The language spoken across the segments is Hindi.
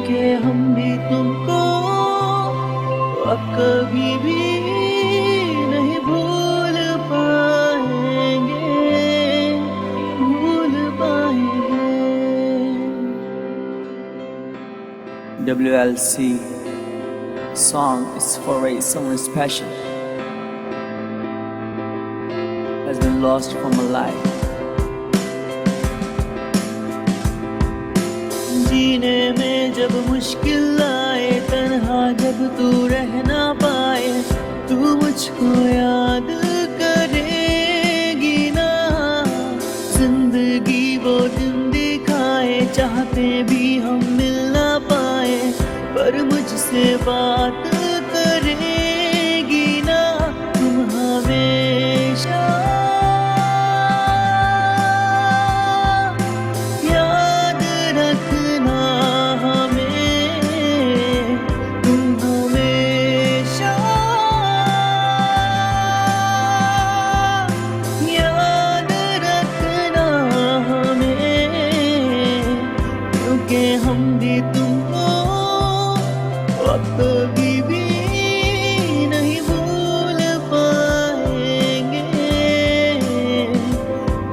क्योंकि हम भी तुमको अब कभी भी नहीं भूल पाएंगे, भूल पाएंगे। WLC song is for someone special has been lost from my life. जीने में जब मुश्किल आए, तन्हा जब तू रह ना पाए, तू मुझको याद करेगी ना। जिंदगी वो दिन दिखाए, चाहते भी हम मिल ना पाए, पर मुझसे बात करेगी ना तुम हमेशा। याद रखना हमें तुम हमेशा, याद रखना हमें, क्योंकि हम भी तुमको अब कभी भी नहीं भूल पाएंगे,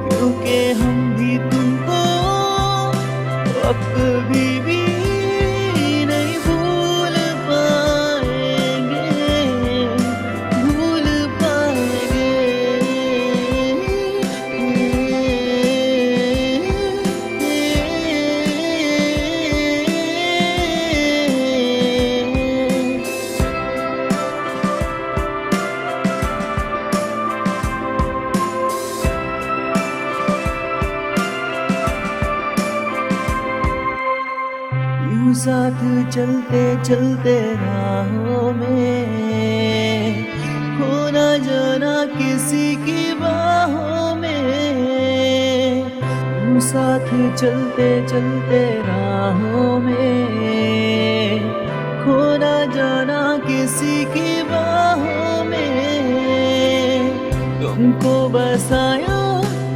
क्योंकि हम भी तुमको अब कभी भी नहीं भूल पाएंगे, भूल पाएंगे। यूं साथ चलते चलते राहों में, खो ना जाना किसी की बाहों में। यूं साथ चलते चलते राहों में, खो ना जाना किसी की बाहों में। तुमको बसाया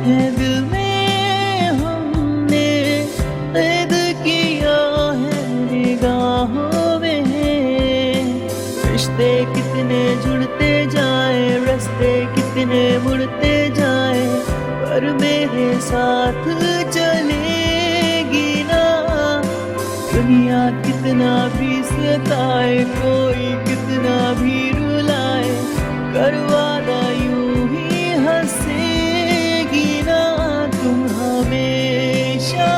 है दिल में हमने, कैद किया है निगाहों में। रिश्ते कितने जुड़ते जाए, रास्ते कितने मुड़ते जाए, पर मेरे साथ चलेगी ना। दुनिया कितना भी सताए, कोई कितना भी रुलाए, करवादा यूं ही हंसेगी ना तुम हमेशा।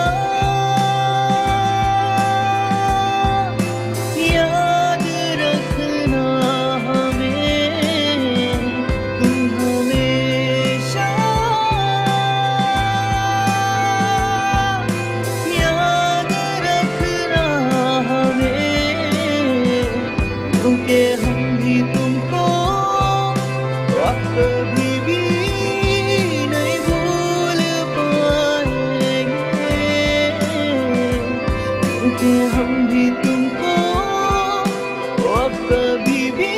याद रखना हमें तुम हमेशा, याद रखना हमें, क्योंकि हम भी तुमको अब कभी भी नहीं भूल पाएंगे, क्योंकि हम भी तुमको अब कभी भी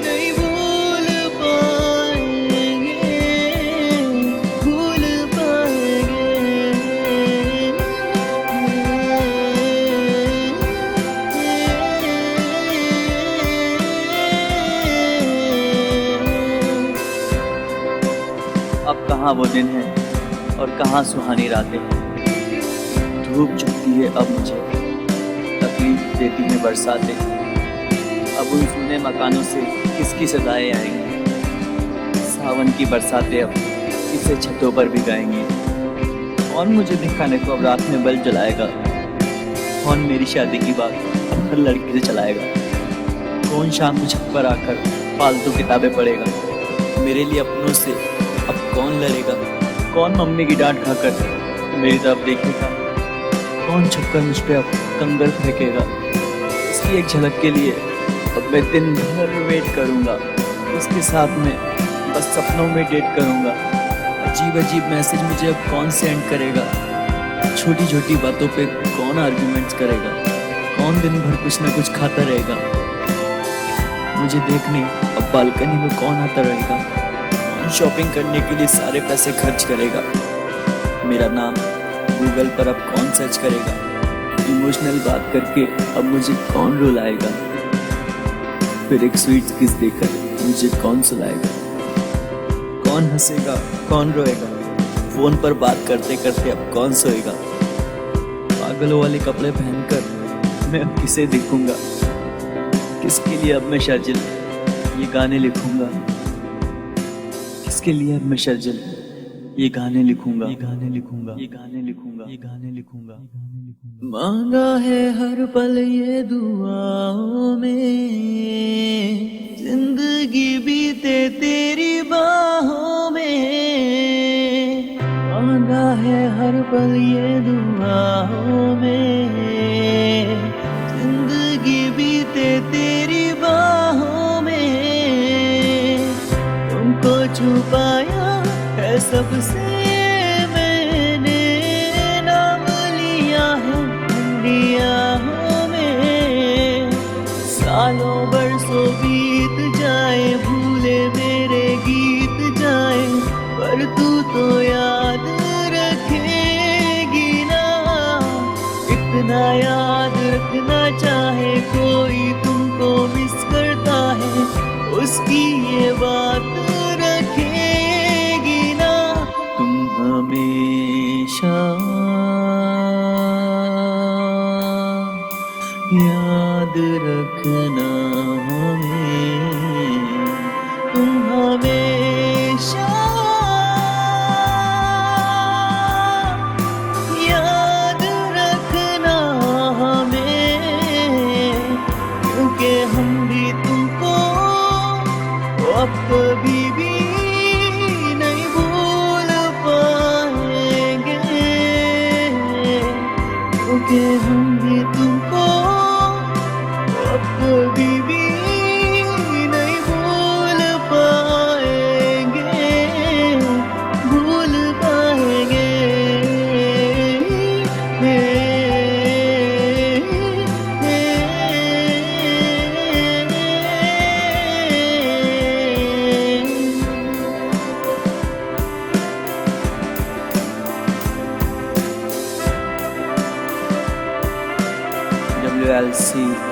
नहीं भूल पाएंगे, भूल पाएंगे। अब कहाँ वो दिन है और कहाँ सुहानी रातें। धूप चुभती है अब मुझे, तकलीफ देती है बरसातें। अब उन सुने मकानों से किसकी सदाएं आएंगी। सावन की बरसातें अब किसे छतों पर भी गाएंगी। कौन मुझे दिखाने को अब रात में बल्ब जलाएगा। कौन मेरी शादी की बात अब हर लड़की से चलाएगा। कौन शाम को छत पर आकर फालतू किताबें पढ़ेगा। मेरे लिए अपनों से अब कौन लड़ेगा। कौन मम्मी की डांट खाकर मेरी तरफ देखेगा। कौन छुपकर मुझ पे अब कंगर फेंकेगा। इसकी एक झलक के लिए अब मैं दिन भर वेट करूँगा। उसके साथ में बस सपनों में डेट करूँगा। अजीब अजीब मैसेज मुझे अब कौन सेंड करेगा। छोटी छोटी बातों पे कौन आर्ग्यूमेंट्स करेगा। कौन दिन भर कुछ ना कुछ खाता रहेगा। मुझे देखने अब बालकनी में कौन आता रहेगा। कौन शॉपिंग करने के लिए सारे पैसे खर्च करेगा। मेरा नाम गूगल पर अब कौन सर्च करेगा। इमोशनल बात करके अब मुझे कौन रुलाएगा, फिर एक स्वीट किस देकर मुझे कौन सुलाएगा, कौन हंसेगा कौन रोएगा, फोन पर बात करते करते अब कौन सोएगा, पागलों वाले कपड़े पहनकर मैं अब किसे दिखूंगा, किसके लिए अब मैं शर्जिल ये गाने लिखूंगा, किसके लिए अब मैं शर्जिल ये गाने लिखूंगा, ये गाने लिखूंगा, ये गाने लिखूंगा, ये गाने लिखूंगा। मांगा है हर पल ये दुआओं में, जिंदगी बीते तेरी बाहों में। मांगा है हर पल ये दुआओं में, जिंदगी बीते तेरी बाहों में। तुमको छुपाया है सबसे मैंने, नाम लिया है दुनियाओं में। सालों बरसों बीत जाए, भूले मेरे गीत जाए, पर तू तो याद रखेगी ना। इतना याद रखना चाहे कोई तुमको मिस करता है, उसकी ये बात रखेगी ना। तुम हमेशा याद रखना हमें, तुम हमेशा याद रखना हमें, क्योंकि हम भी तुमको अब कभी भी नहीं भूल पाएंगे, क्योंकि हम भी तुमको अब कभी भी नहीं भूल पाएंगे, भूल पाएंगे। WLC